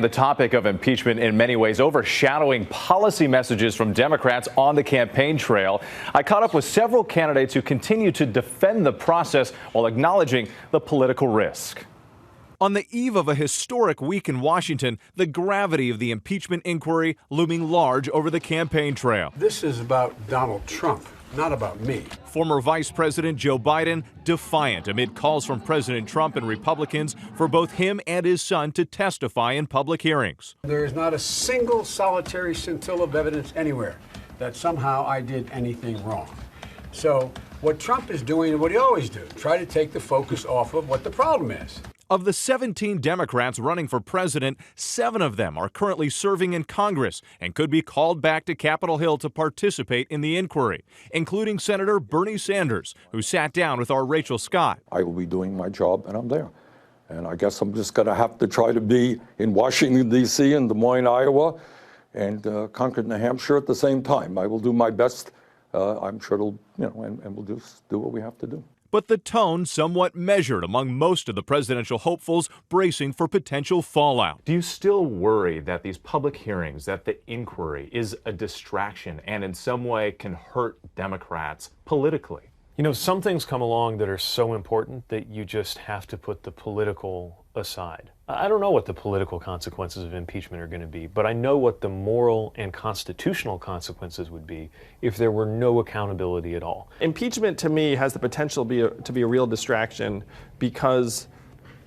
The topic of impeachment in many ways overshadowing policy messages from Democrats on the campaign trail. I caught up with several candidates who continue to defend the process while acknowledging the political risk. On the eve of a historic week in Washington, the gravity of the impeachment inquiry looming large over the campaign trail. This is about Donald Trump, not about me. Former Vice President Joe Biden defiant amid calls from President Trump and Republicans for both him and his son to testify in public hearings. There is not a single solitary scintilla of evidence anywhere that somehow I did anything wrong. So what Trump is doing and what he always do, try to take the focus off of what the problem is. Of the 17 Democrats running for president, 7 of them are currently serving in Congress and could be called back to Capitol Hill to participate in the inquiry, including Senator Bernie Sanders, who sat down with our Rachel Scott. I will be doing my job, and I'm there. And I guess I'm just going to have to try to be in Washington, D.C., and Des Moines, Iowa, and Concord, New Hampshire at the same time. I will do my best. I'm sure it'll, and we'll just do what we have to do. But the tone somewhat measured among most of the presidential hopefuls bracing for potential fallout. Do you still worry that these public hearings, that the inquiry is a distraction and in some way can hurt Democrats politically? You know, some things come along that are so important that you just have to put the political aside. I don't know what the political consequences of impeachment are going to be, but I know what the moral and constitutional consequences would be if there were no accountability at all. Impeachment, to me, has the potential to be a real distraction because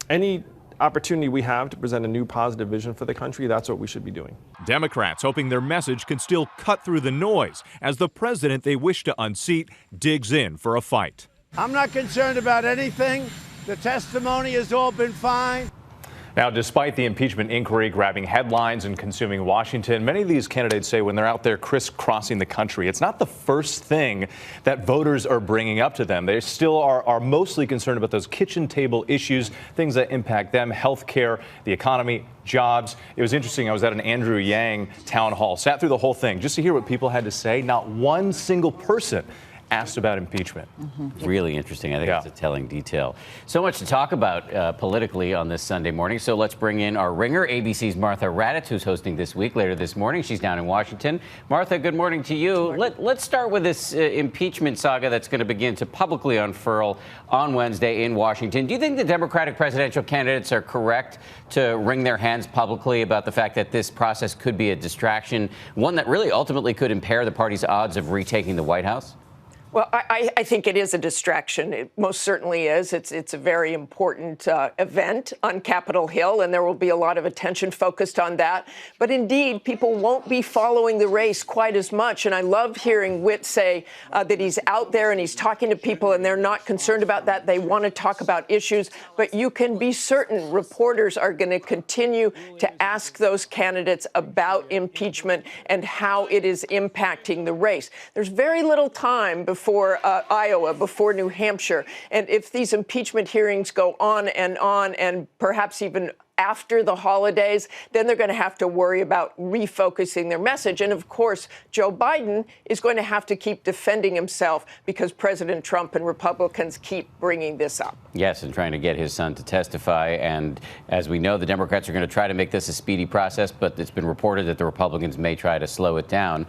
any opportunity we have to present a new positive vision for the country, that's what we should be doing. Democrats hoping their message can still cut through the noise as the president they wish to unseat digs in for a fight. I'm not concerned about anything. The testimony has all been fine. Now, despite the impeachment inquiry grabbing headlines and consuming Washington, many of these candidates say when they're out there crisscrossing the country, it's not the first thing that voters are bringing up to them. They still are mostly concerned about those kitchen table issues, things that impact them, health care, the economy, jobs. It was interesting. I was at an Andrew Yang town hall, sat through the whole thing just to hear what people had to say. Not one single person asked about impeachment. Really interesting. I think it's a telling detail. So much to talk about politically on this Sunday morning. So let's bring in our ringer, ABC's Martha Raddatz, who's hosting this week later this morning. She's down in Washington. Martha, good morning to you. Let's start with this impeachment saga that's going to begin to publicly unfurl on Wednesday in Washington. Do you think the Democratic presidential candidates are correct to wring their hands publicly about the fact that this process could be a distraction, one that really ultimately could impair the party's odds of retaking the White House? Well, I think it is a distraction. It most certainly is. It's a very important event on Capitol Hill, and there will be a lot of attention focused on that. But indeed, people won't be following the race quite as much. And I love hearing Witt say that he's out there and he's talking to people, and they're not concerned about that. They want to talk about issues. But you can be certain reporters are going to continue to ask those candidates about impeachment and how it is impacting the race. There's very little time before Iowa, before New Hampshire. And if these impeachment hearings go on, and perhaps even after the holidays, then they're going to have to worry about refocusing their message. And of course, Joe Biden is going to have to keep defending himself because President Trump and Republicans keep bringing this up. Yes, and trying to get his son to testify. And as we know, the Democrats are going to try to make this a speedy process, but it's been reported that the Republicans may try to slow it down.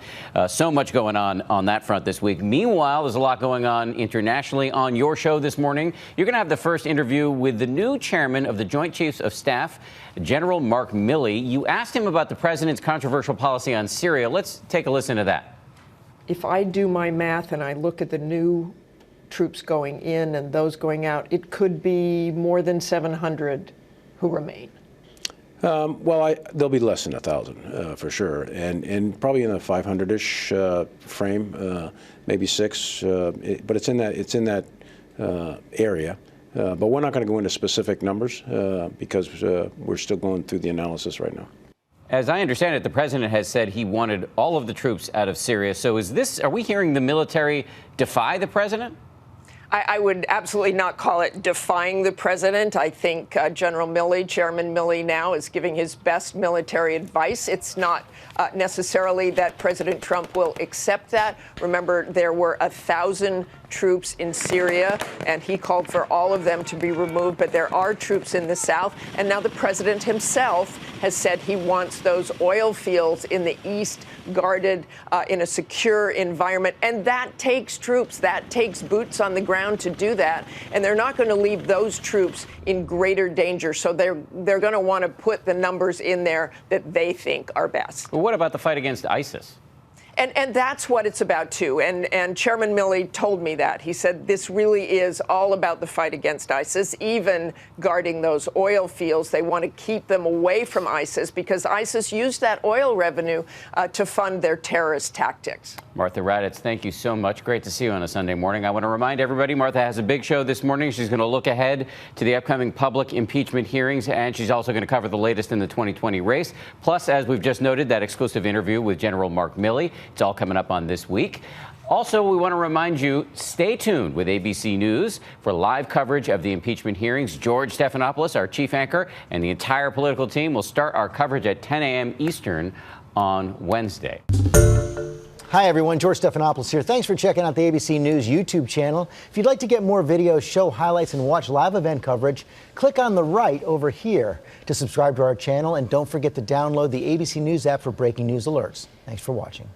So much going on that front this week. Meanwhile, there's a lot going on internationally. On your show this morning, you're going to have the first interview with the new chairman of the Joint Chiefs of Staff, General Mark Milley. You asked him about the president's controversial policy on Syria. Let's take a listen to that. If I do my math and I look at the new troops going in and those going out, it could be more than 700 who remain. There'll be less than 1,000 for sure, and probably in the 500-ish frame, maybe 6. But it's in that area. But we're not going to go into specific numbers because we're still going through the analysis right now. As I understand it, the president has said he wanted all of the troops out of Syria. So are we hearing the military defy the president? I would absolutely not call it defying the president. I think General Milley, Chairman Milley now, is giving his best military advice. It's not necessarily that President Trump will accept that. Remember, there were 1,000 troops in Syria, and he called for all of them to be removed. But there are troops in the south. And now the president himself has said he wants those oil fields in the east guarded in a secure environment. And that takes troops. That takes boots on the ground to do that. And they're not going to leave those troops in greater danger. So they're going to want to put the numbers in there that they think are best. Well, what about the fight against ISIS? And that's what it's about, too. And Chairman Milley told me that. He said this really is all about the fight against ISIS, even guarding those oil fields. They want to keep them away from ISIS because ISIS used that oil revenue to fund their terrorist tactics. Martha Raddatz, thank you so much. Great to see you on a Sunday morning. I want to remind everybody, Martha has a big show this morning. She's going to look ahead to the upcoming public impeachment hearings, and she's also going to cover the latest in the 2020 race. Plus, as we've just noted, that exclusive interview with General Mark Milley. It's all coming up on this week. Also, we want to remind you, stay tuned with ABC News for live coverage of the impeachment hearings. George Stephanopoulos, our chief anchor, and the entire political team will start our coverage at 10 a.m. Eastern on Wednesday. Hi, everyone. George Stephanopoulos here. Thanks for checking out the ABC News YouTube channel. If you'd like to get more videos, show highlights, and watch live event coverage, click on the right over here to subscribe to our channel. And don't forget to download the ABC News app for breaking news alerts. Thanks for watching.